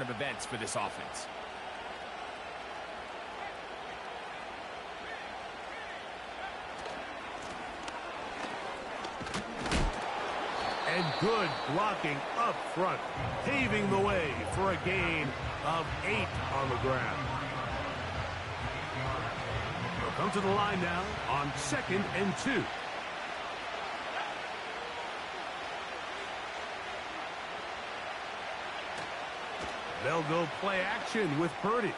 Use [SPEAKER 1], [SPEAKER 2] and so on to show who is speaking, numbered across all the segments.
[SPEAKER 1] of events for this offense.
[SPEAKER 2] And good blocking up front, paving the way for a gain of 8 on the ground. They'll come to the line now on 2nd and 2. They'll go play action with Purdy.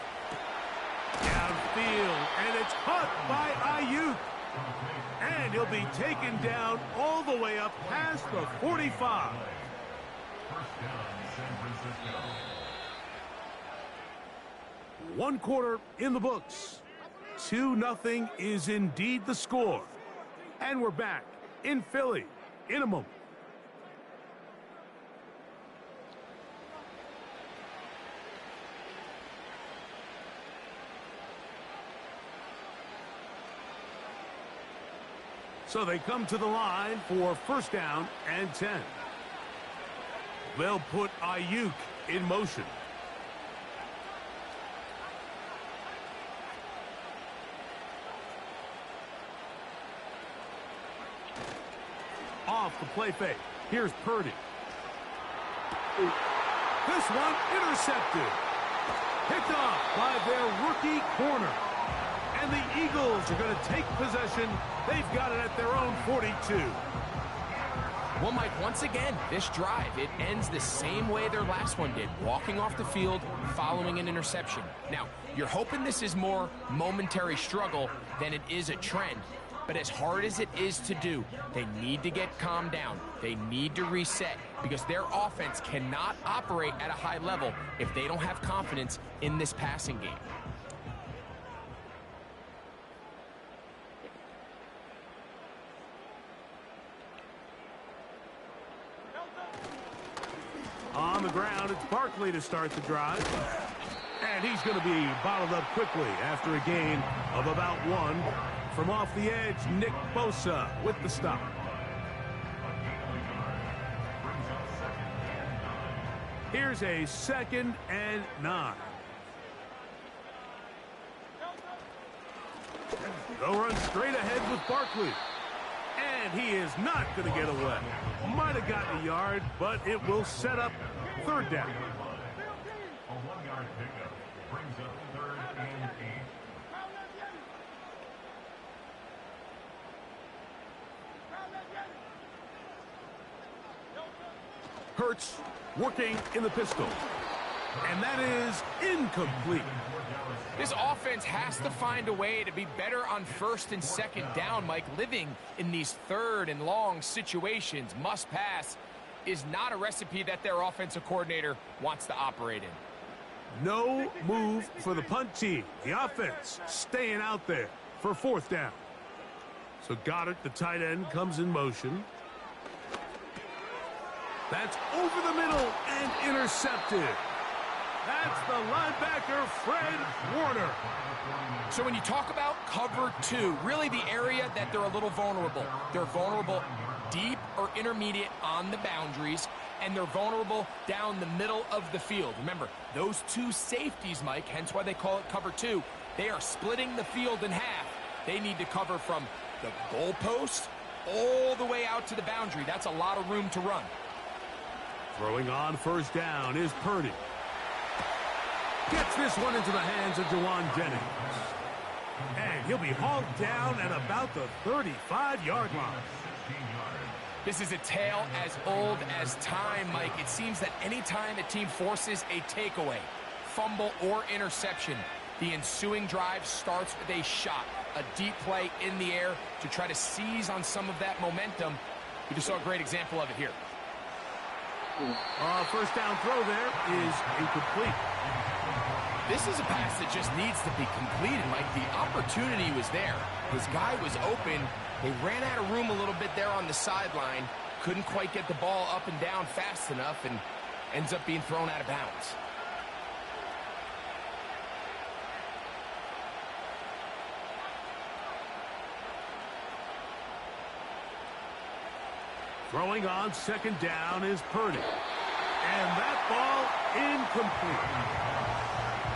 [SPEAKER 2] Downfield, and it's caught by Ayuk. And he'll be taken down all the way up past the 45.
[SPEAKER 3] First down, San Francisco.
[SPEAKER 2] 1 quarter in the books. 2-0 is indeed the score. And we're back in Philly in a moment. So they come to the line for 1st down and 10. They'll put Ayuk in motion. Off the play fake. Here's Purdy. This one intercepted. Picked off by their rookie corner. And the Eagles are going to take possession. They've got it at their own 42.
[SPEAKER 1] Well, Mike, once again, this drive, it ends the same way their last one did, walking off the field following an interception. Now, you're hoping this is more momentary struggle than it is a trend. But as hard as it is to do, they need to get calmed down. They need to reset because their offense cannot operate at a high level if they don't have confidence in this passing game.
[SPEAKER 2] On the ground, it's Barkley to start the drive. And he's going to be bottled up quickly after a gain of about 1. From off the edge, Nick Bosa with the stop. Here's a 2nd and 9. They'll run straight ahead with Barkley. And he is not going to get away. Might have gotten a yard, but it will set up 3rd down.
[SPEAKER 3] A 1-yard pickup brings up 3rd and 8.
[SPEAKER 2] Hurts working in the pistol. And that is incomplete.
[SPEAKER 1] This offense has to find a way to be better on 1st and 2nd down, Mike. Living in these 3rd and long situations, must pass, is not a recipe that their offensive coordinator wants to operate in.
[SPEAKER 2] No move for the punt team. The offense staying out there for 4th down. So Goddard, the tight end, comes in motion. That's over the middle and intercepted. That's the linebacker, Fred Warner.
[SPEAKER 1] So when you talk about cover 2, really the area that they're a little vulnerable. They're vulnerable deep or intermediate on the boundaries, and they're vulnerable down the middle of the field. Remember, those 2 safeties, Mike, hence why they call it cover 2, they are splitting the field in half. They need to cover from the goalpost all the way out to the boundary. That's a lot of room to run.
[SPEAKER 2] Throwing on 1st down is Purdy. Gets this one into the hands of Jawan Jennings. And he'll be hauled down at about the 35-yard line.
[SPEAKER 1] This is a tale as old as time, Mike. It seems that anytime a team forces a takeaway, fumble, or interception, the ensuing drive starts with a shot, a deep play in the air to try to seize on some of that momentum. We just saw a great example of it here.
[SPEAKER 2] 1st down throw there is incomplete.
[SPEAKER 1] This is a pass that just needs to be completed, Mike. The opportunity was there. His guy was open. They ran out of room a little bit there on the sideline. Couldn't quite get the ball up and down fast enough and ends up being thrown out of bounds.
[SPEAKER 2] Throwing on 2nd down is Purdy. And that ball incomplete.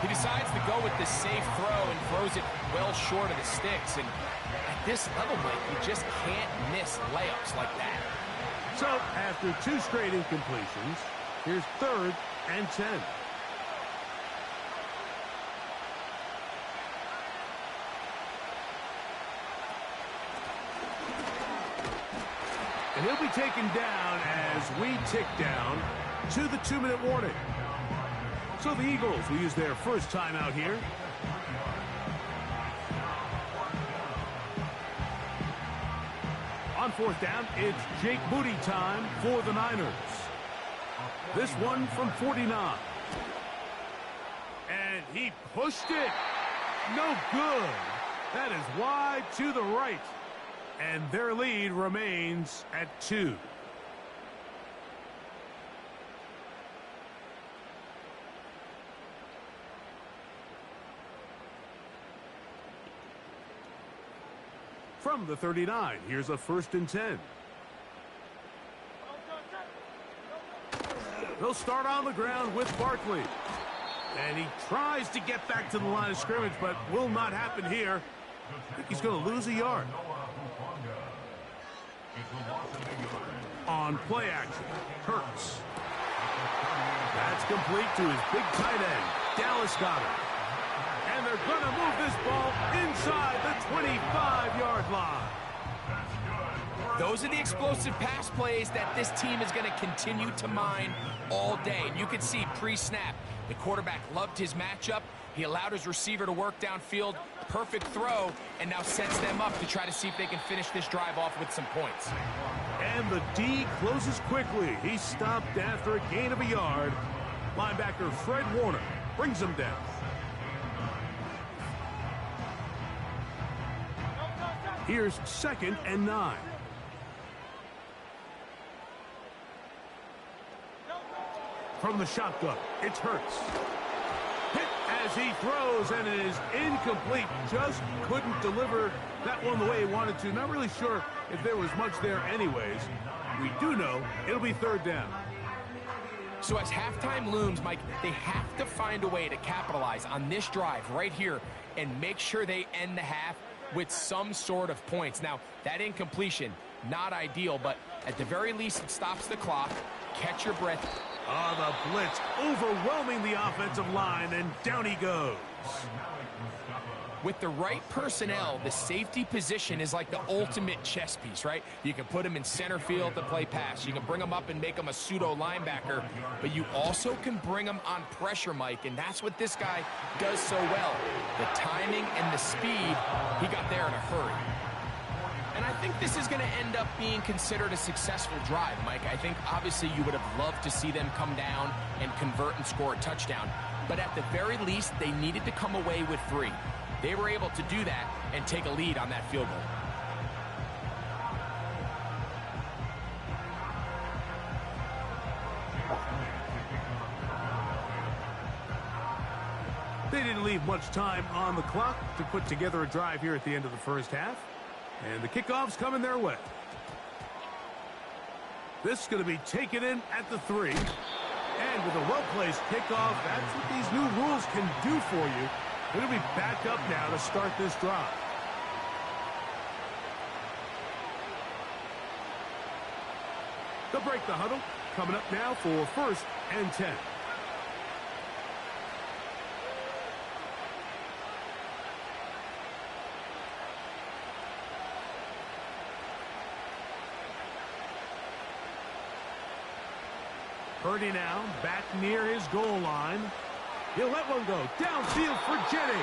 [SPEAKER 1] He decides to go with the safe throw and throws it well short of the sticks. And at this level, Mike, you just can't miss layups like that.
[SPEAKER 2] So after 2 straight incompletions, here's 3rd and 10. And he'll be taken down as we tick down to the 2-minute warning. So the Eagles will use their first timeout here. On 4th down, it's Jake Moody time for the Niners. This one from 49. And he pushed it. No good. That is wide to the right. And their lead remains at 2. From the 39, here's a 1st and 10. They'll start on the ground with Barkley. And he tries to get back to the line of scrimmage, but will not happen here. I think he's going to lose a yard. On play action, Hurts. That's complete to his big tight end, Dallas Goedert. And they're going to move this ball inside the 25-yard line.
[SPEAKER 1] Those are the explosive pass plays that this team is going to continue to mine all day. And you can see pre-snap, the quarterback loved his matchup. He allowed his receiver to work downfield, perfect throw, and now sets them up to try to see if they can finish this drive off with some points.
[SPEAKER 2] And the D closes quickly. He's stopped after a gain of a yard. Linebacker Fred Warner brings him down. Here's 2nd and 9. From the shotgun, it's Hurts. Hit as he throws, and it is incomplete. Just couldn't deliver that one the way he wanted to. Not really sure if there was much there anyways. We do know it'll be 3rd down.
[SPEAKER 1] So as halftime looms, Mike, they have to find a way to capitalize on this drive right here and make sure they end the half with some sort of points. Now, that incompletion, not ideal, but at the very least, it stops the clock. Catch your breath.
[SPEAKER 2] The blitz overwhelming the offensive line, and down he goes.
[SPEAKER 1] With the right personnel, the safety position is like the ultimate chess piece, right? You can put him in center field to play pass. You can bring him up and make him a pseudo linebacker, but you also can bring him on pressure, Mike, and that's what this guy does so well. The timing and the speed, he got there in a hurry. And I think this is going to end up being considered a successful drive, Mike. I think obviously you would have loved to see them come down and convert and score a touchdown. But at the very least, they needed to come away with 3. They were able to do that and take a lead on that field goal.
[SPEAKER 2] They didn't leave much time on the clock to put together a drive here at the end of the first half. And the kickoff's coming their way. This is going to be taken in at the 3. And with a well-placed kickoff, that's what these new rules can do for you. They're going to be back up now to start this drive. They'll break the huddle. Coming up now for 1st and 10. Purdy now back near his goal line. He'll let one go downfield for Jennings.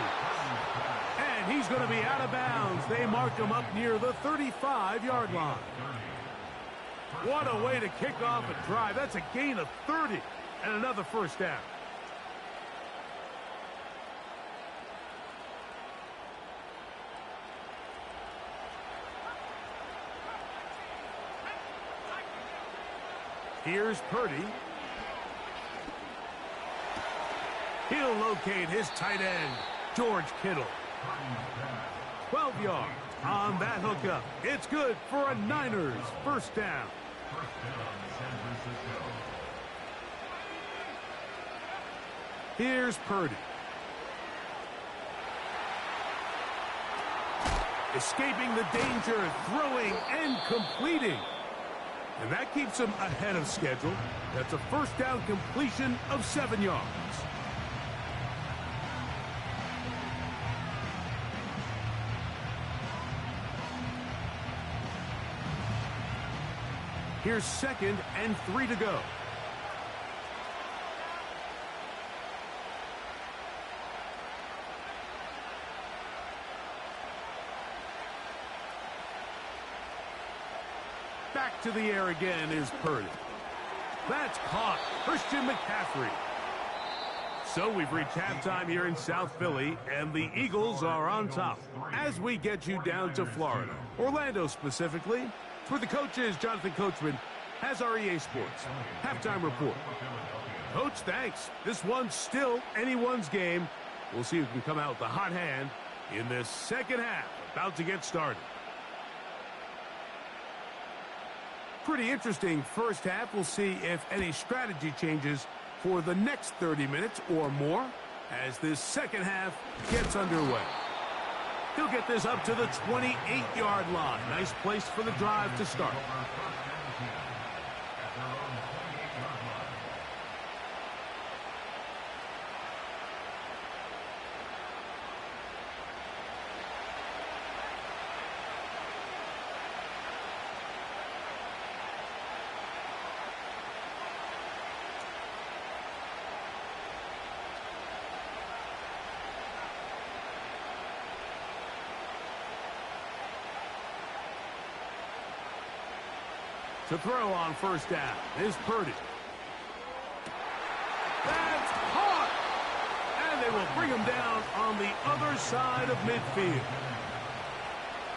[SPEAKER 2] And he's going to be out of bounds. They marked him up near the 35-yard line. What a way to kick off a drive. That's a gain of 30 and another 1st down. Here's Purdy. He'll locate his tight end, George Kittle. 12 yards on that hookup. It's good for a Niners 1st down. Here's Purdy. Escaping the danger, throwing and completing. And that keeps him ahead of schedule. That's a first down completion of 7 yards. Here's 2nd and 3 to go. Back to the air again is Purdy. That's caught. Christian McCaffrey. So we've reached halftime here in South Philly, and the Eagles are on top. As we get you down to Florida, Orlando specifically, for the coaches, Jonathan Coachman has our EA Sports halftime report. Coach, thanks. This one's still anyone's game. We'll see who can come out with the hot hand in this second half. About to get started. Pretty interesting first half. We'll see if any strategy changes for the next 30 minutes or more as this second half gets underway. He'll get this up to the 28-yard line. Nice place for the drive to start. To throw on first down is Purdy. That's caught! And they will bring him down on the other side of midfield.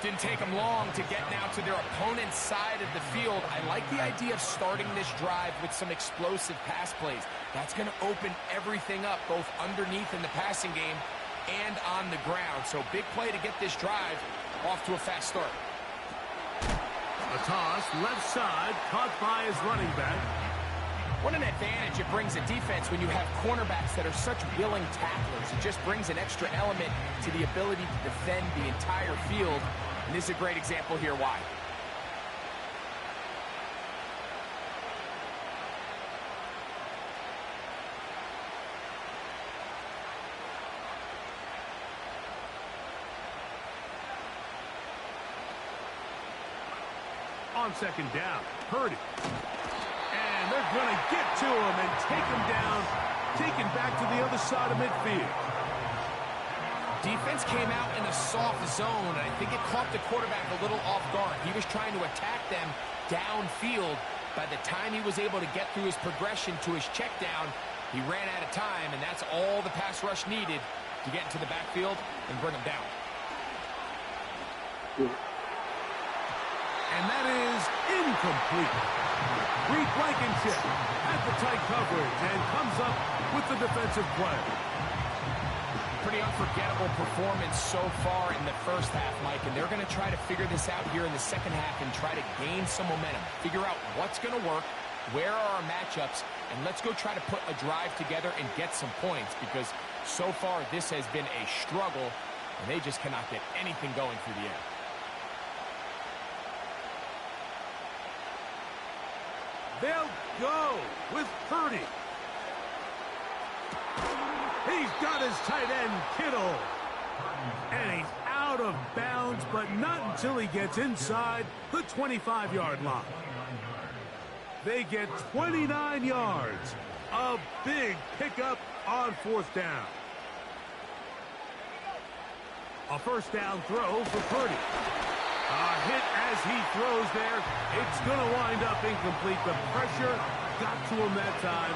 [SPEAKER 1] Didn't take them long to get now to their opponent's side of the field. I like the idea of starting this drive with some explosive pass plays. That's going to open everything up, both underneath in the passing game and on the ground. So big play to get this drive off to a fast start.
[SPEAKER 2] A toss, left side, caught by his running back.
[SPEAKER 1] What an advantage it brings a defense when you have cornerbacks that are such willing tacklers. It just brings an extra element to the ability to defend the entire field. And this is a great example here why.
[SPEAKER 2] On second down, Purdy. And they're going to get to him and take him down, taken back to the other side of midfield.
[SPEAKER 1] Defense came out in a soft zone, and I think it caught the quarterback a little off guard. He was trying to attack them downfield. By the time he was able to get through his progression to his check down, he ran out of time, and that's all the pass rush needed to get into the backfield and bring him down.
[SPEAKER 2] And that is incomplete. Reed Blankenship had the tight coverage and comes up with the defensive play.
[SPEAKER 1] Pretty unforgettable performance so far in the first half, Mike, and they're going to try to figure this out here in the second half and try to gain some momentum. Figure out what's going to work, where are our matchups, and let's go try to put a drive together and get some points, because so far this has been a struggle, and they just cannot get anything going through the air.
[SPEAKER 2] They'll go with Purdy. He's got his tight end, Kittle. And he's out of bounds, but not until he gets inside the 25-yard line. They get 29 yards. A big pickup on fourth down. A first down throw for Purdy. A hit as he throws there. It's going to wind up incomplete. The pressure got to him that time,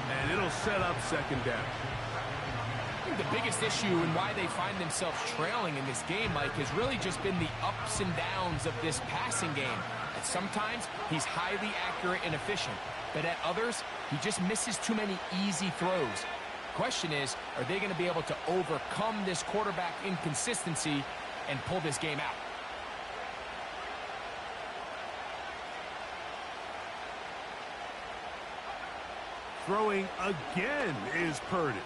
[SPEAKER 2] and it'll set up second down.
[SPEAKER 1] I think the biggest issue and why they find themselves trailing in this game, Mike, has really just been the ups and downs of this passing game. And sometimes he's highly accurate and efficient, but at others, he just misses too many easy throws. The question is, are they going to be able to overcome this quarterback inconsistency and pull this game out?
[SPEAKER 2] Throwing again is Purdy.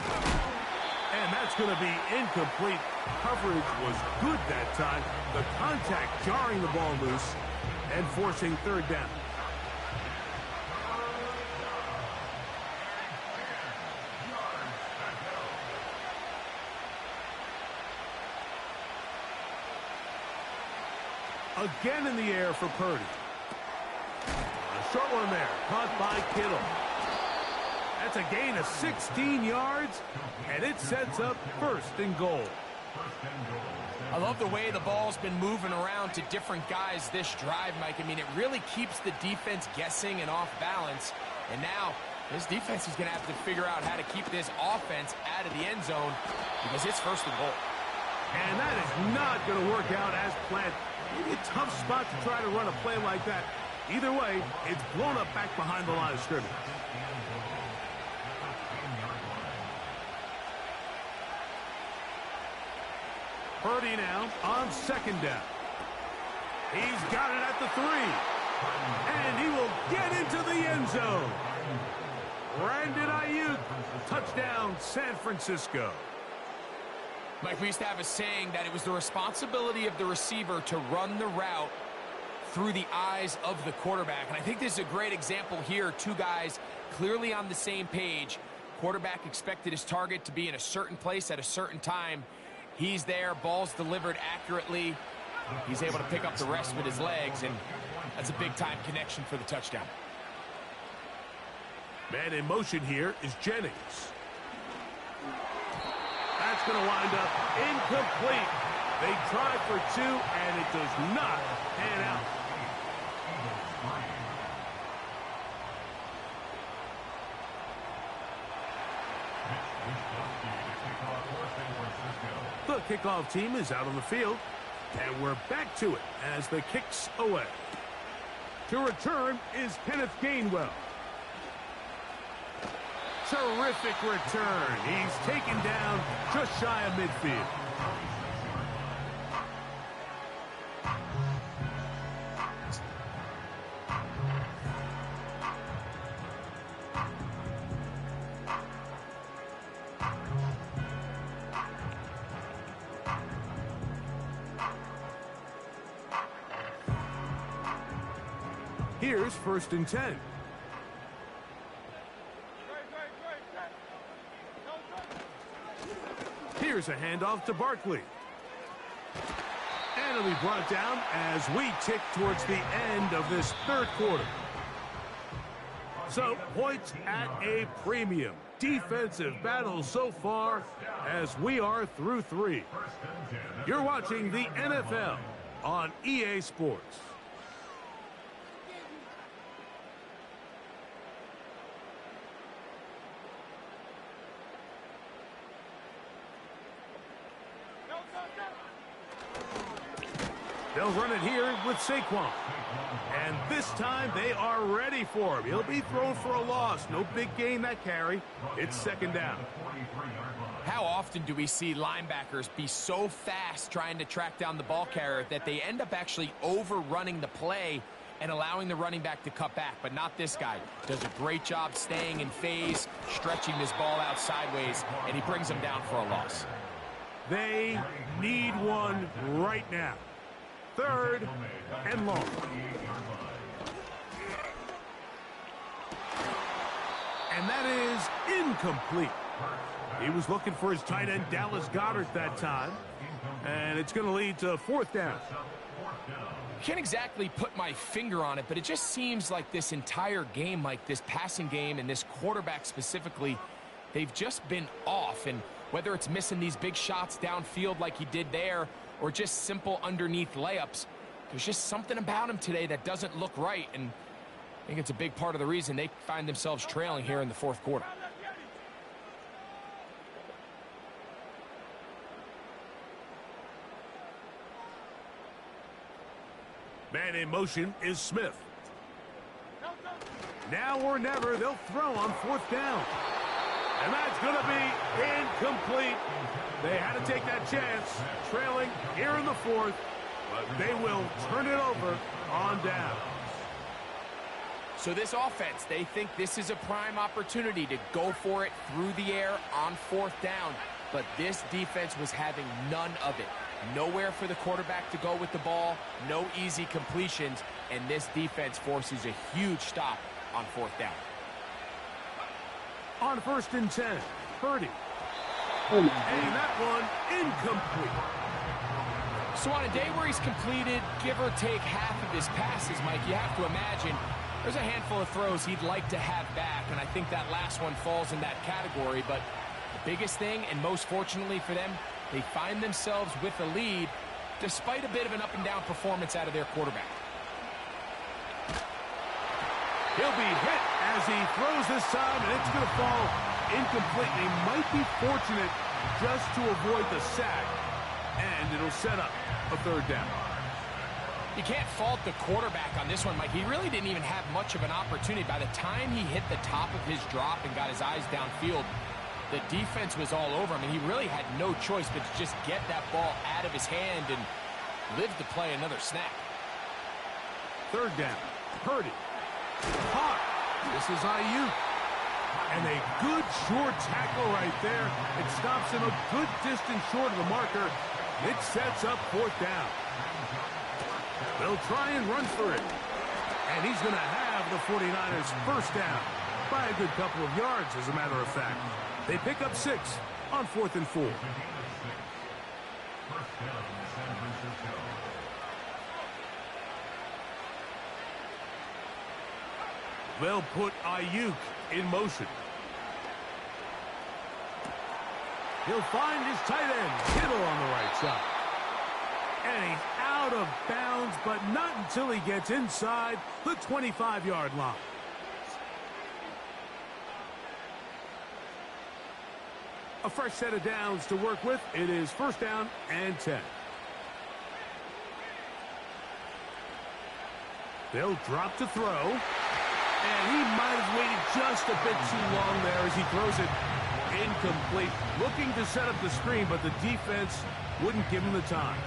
[SPEAKER 2] And that's going to be incomplete. Coverage was good that time. The contact jarring the ball loose and forcing third down. Again in the air for Purdy. A short one there, caught by Kittle. That's a gain of 16 yards, and it sets up first and goal.
[SPEAKER 1] I love the way the ball's been moving around to different guys this drive, Mike. I mean, it really keeps the defense guessing and off balance. And now, this defense is going to have to figure out how to keep this offense out of the end zone because it's first and goal.
[SPEAKER 2] And that is not going to work out as planned. Maybe a tough spot to try to run a play like that. Either way, it's blown up back behind the line of scrimmage. Purdy now on second down. He's got it at the 3. And he will get into the end zone. Brandon Ayuk, touchdown San Francisco.
[SPEAKER 1] Mike, we used to have a saying that it was the responsibility of the receiver to run the route through the eyes of the quarterback. And I think this is a great example here. Two guys clearly on the same page. Quarterback expected his target to be in a certain place at a certain time. He's there, ball's delivered accurately. He's able to pick up the rest with his legs, and that's a big-time connection for the touchdown.
[SPEAKER 2] Man in motion here is Jennings. That's going to wind up incomplete. They try for 2, and it does not pan out. The kickoff team is out on the field, and we're back to it as the kick's away. To return is Kenneth Gainwell. Terrific return. He's taken down just shy of midfield. Here's 1st and 10. Here's a handoff to Barkley. And it'll be brought down as we tick towards the end of this third quarter. So, points at a premium. Defensive battle so far as we are through 3. You're watching the NFL on EA Sports. They'll run it here with Saquon. And this time they are ready for him. He'll be thrown for a loss. No big gain that carry. It's 2nd down.
[SPEAKER 1] How often do we see linebackers be so fast trying to track down the ball carrier that they end up actually overrunning the play and allowing the running back to cut back? But not this guy. Does a great job staying in phase, stretching this ball out sideways, and he brings him down for a loss.
[SPEAKER 2] They need one right now. 3rd and long. And that is incomplete. He was looking for his tight end, Dallas Goedert, that time. And it's going to lead to 4th down.
[SPEAKER 1] Can't exactly put my finger on it, but it just seems like this entire game, like this passing game and this quarterback specifically, they've just been off. And whether it's missing these big shots downfield like he did there, or just simple underneath layups, there's just something about him today that doesn't look right, and I think it's a big part of the reason they find themselves trailing here in the 4th quarter.
[SPEAKER 2] Man in motion is Smith. Now or never, they'll throw on 4th down. And that's going to be incomplete. They had to take that chance, trailing here in the 4th, but they will turn it over on down.
[SPEAKER 1] So this offense, they think this is a prime opportunity to go for it through the air on fourth down. But this defense was having none of it. Nowhere for the quarterback to go with the ball, no easy completions, and this defense forces a huge stop on fourth down.
[SPEAKER 2] On 1st and 10, Purdy. And that one incomplete.
[SPEAKER 1] So on a day where he's completed, give or take half of his passes, Mike, you have to imagine there's a handful of throws he'd like to have back, and I think that last one falls in that category. But the biggest thing, and most fortunately for them, they find themselves with a lead despite a bit of an up-and-down performance out of their quarterback.
[SPEAKER 2] He'll be hit as he throws this time, and it's going to fall incomplete. He might be fortunate just to avoid the sack, and it'll set up a 3rd down.
[SPEAKER 1] You can't fault the quarterback on this one, Mike. He really didn't even have much of an opportunity. By the time he hit the top of his drop and got his eyes downfield, the defense was all over him, and he really had no choice but to just get that ball out of his hand and live to play another snap.
[SPEAKER 2] 3rd down. Purdy. Caught. This is Ayuk. And a good short tackle right there. It stops him a good distance short of the marker. It sets up 4th down. They'll try and run for it. And he's going to have the 49ers 1st down by a good couple of yards, as a matter of fact. They pick up 6 on 4th and 4. They'll put Ayuk in motion. He'll find his tight end, Kittle, on the right side. And he's out of bounds, but not until he gets inside the 25-yard line. A fresh set of downs to work with. It is 1st down and 10. They'll drop to throw. And he might have waited just a bit too long there as he throws it incomplete. Looking to set up the screen, but the defense wouldn't give him the time.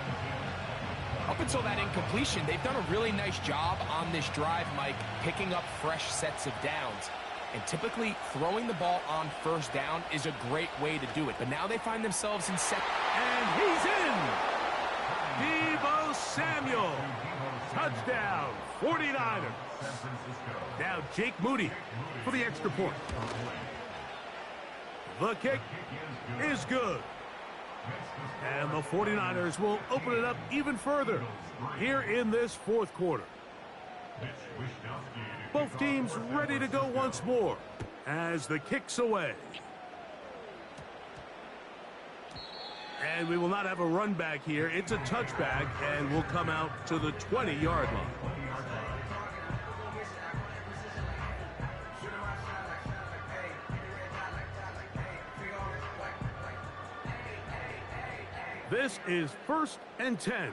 [SPEAKER 1] Up until that incompletion, they've done a really nice job on this drive, Mike, picking up fresh sets of downs. And typically, throwing the ball on 1st down is a great way to do it. But now they find themselves in second.
[SPEAKER 2] And he's in! Deebo Samuel. Touchdown, 49ers. Now Jake Moody for the extra point. The kick is good. And the 49ers will open it up even further here in this 4th quarter. Both teams ready to go once more as the kick's away. And we will not have a run back here. It's a touchback, and we'll come out to the 20-yard line. This is 1st and 10.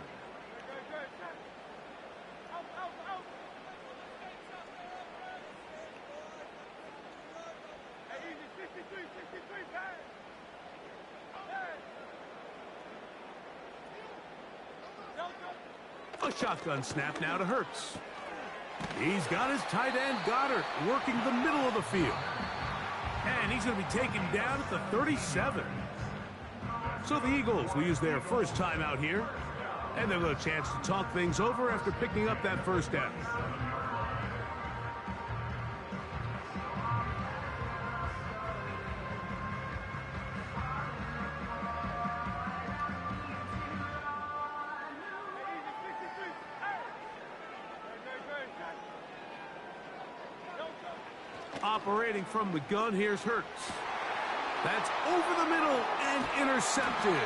[SPEAKER 2] A shotgun snap now to Hurts. He's got his tight end, Goddard, working the middle of the field. And he's going to be taken down at the 37. So the Eagles will use their first time out here. And they'll have a chance to talk things over after picking up that 1st down. Operating from the gun, here's Hurts. That's over the middle and intercepted.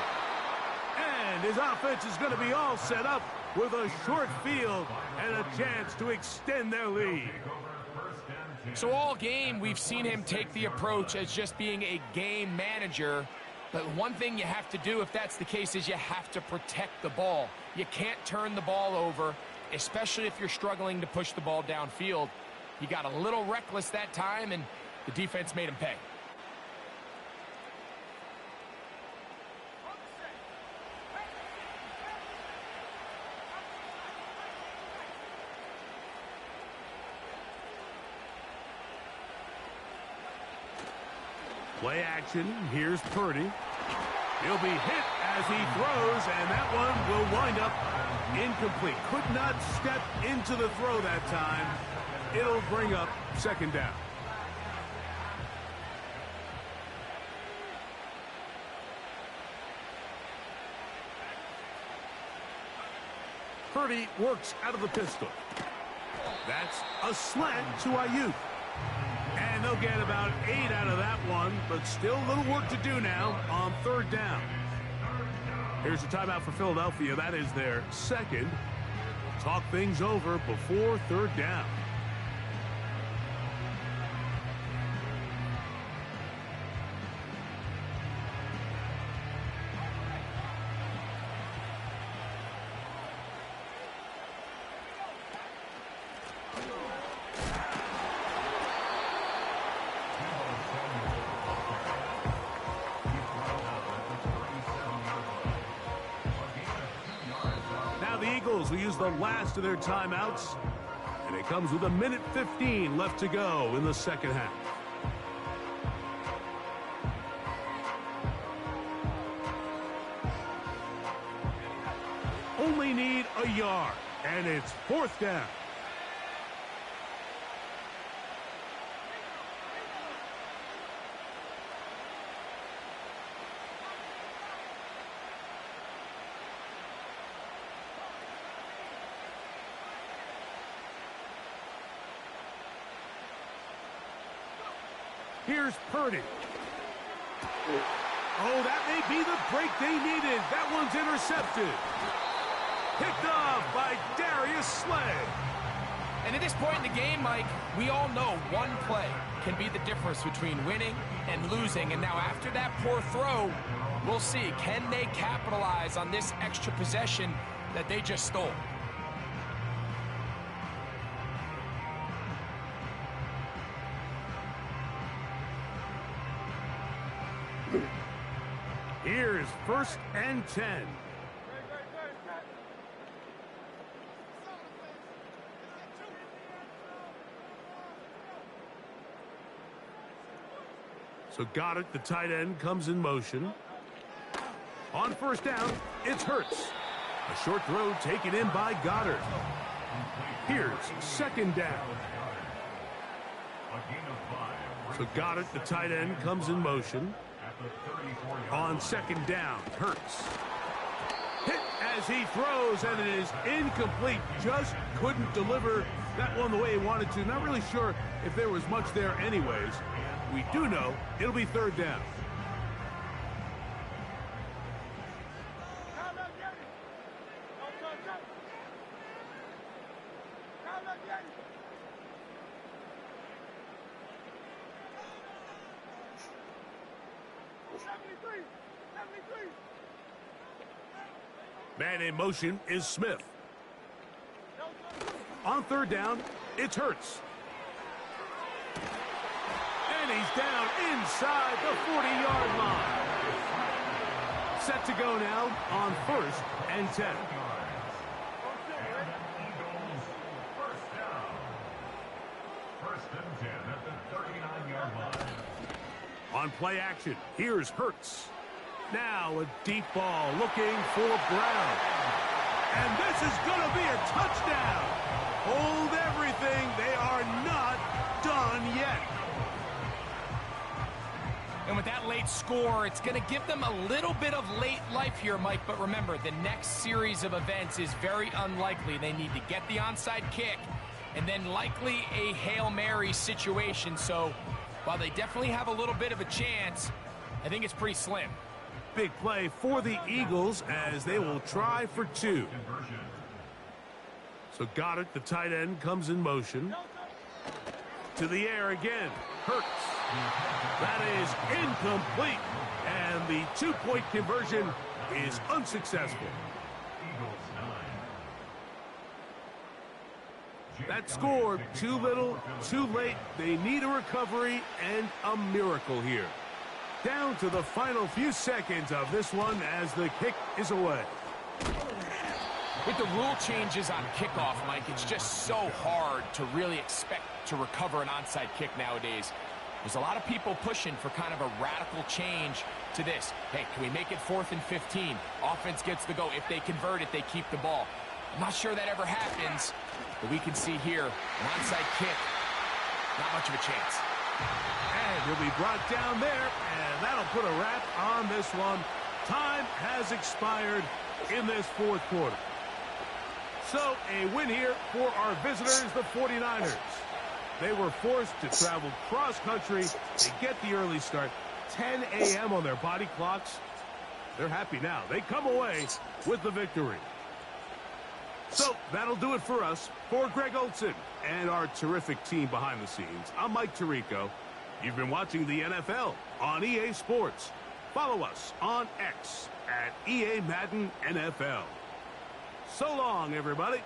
[SPEAKER 2] And his offense is going to be all set up with a short field and a chance to extend their lead.
[SPEAKER 1] So all game, we've seen him take the approach as just being a game manager. But one thing you have to do if that's the case is you have to protect the ball. You can't turn the ball over, especially if you're struggling to push the ball downfield. He got a little reckless that time, and the defense made him pay.
[SPEAKER 2] Play action. Here's Purdy. He'll be hit as he throws, and that one will wind up incomplete. Could not step into the throw that time. It'll bring up second down. Purdy works out of the pistol. That's a slant to Ayuk. And they'll get about 8 out of that one, but still a little work to do now on third down. Here's a timeout for Philadelphia. That is their second. Talk things over before third down. Will use the last of their timeouts, and it comes with 1:15 left to go in the second half. Only need a yard, and it's fourth down. Here's Purdy. Oh, that may be the break they needed. That one's intercepted. Picked off by Darius Slay.
[SPEAKER 1] And at this point in the game, Mike, we all know one play can be the difference between winning and losing. And now after that poor throw, we'll see. Can they capitalize on this extra possession that they just stole?
[SPEAKER 2] Here's first and 10. So got it. The tight end comes in motion. On first down, it's Hurts. A short throw taken in by Goddard. Here's second down. So got it. The tight end comes in motion. On second down, Hurts. Hit as he throws, and it is incomplete. Just couldn't deliver that one the way he wanted to. Not really sure if there was much there anyways. We do know it'll be third down. Man in motion is Smith. On third down, it's Hurts. And he's down inside the 40-yard line. Set to go now on first and 10.
[SPEAKER 3] First and 10 at the 39-yard line.
[SPEAKER 2] On play action, here's Hurts. Now a deep ball looking for Brown. And this is going to be a touchdown. Hold everything. They are not done yet.
[SPEAKER 1] And with that late score, it's going to give them a little bit of late life here, Mike. But remember, the next series of events is very unlikely. They need to get the onside kick and then likely a Hail Mary situation. So while they definitely have a little bit of a chance, I think it's pretty slim.
[SPEAKER 2] Big play for the Eagles as they will try for two. So got it. The tight end comes in motion. To the air again. Hurts. That is incomplete. And the two-point conversion is unsuccessful. That score, too little, too late. They need a recovery and a miracle here. Down to the final few seconds of this one as the kick is away.
[SPEAKER 1] With the rule changes on kickoff, Mike, it's just so hard to really expect to recover an onside kick nowadays. There's a lot of people pushing for kind of a radical change to this. Hey, can we make it 4th and 15? Offense gets the go. If they convert it, they keep the ball. I'm not sure that ever happens, but we can see here an onside kick. Not much of a chance.
[SPEAKER 2] And he'll be brought down there, and that'll put a wrap on this one. Time has expired in this fourth quarter. So a win here for our visitors, the 49ers. They were forced to travel cross-country. They get the early start, 10 a.m. on their body clocks. They're happy now. They come away with the victory. So that'll do it for us. For Greg Olson and our terrific team behind the scenes, I'm Mike Tirico. You've been watching the NFL on EA Sports. Follow us on X at EA Madden NFL. So long, everybody.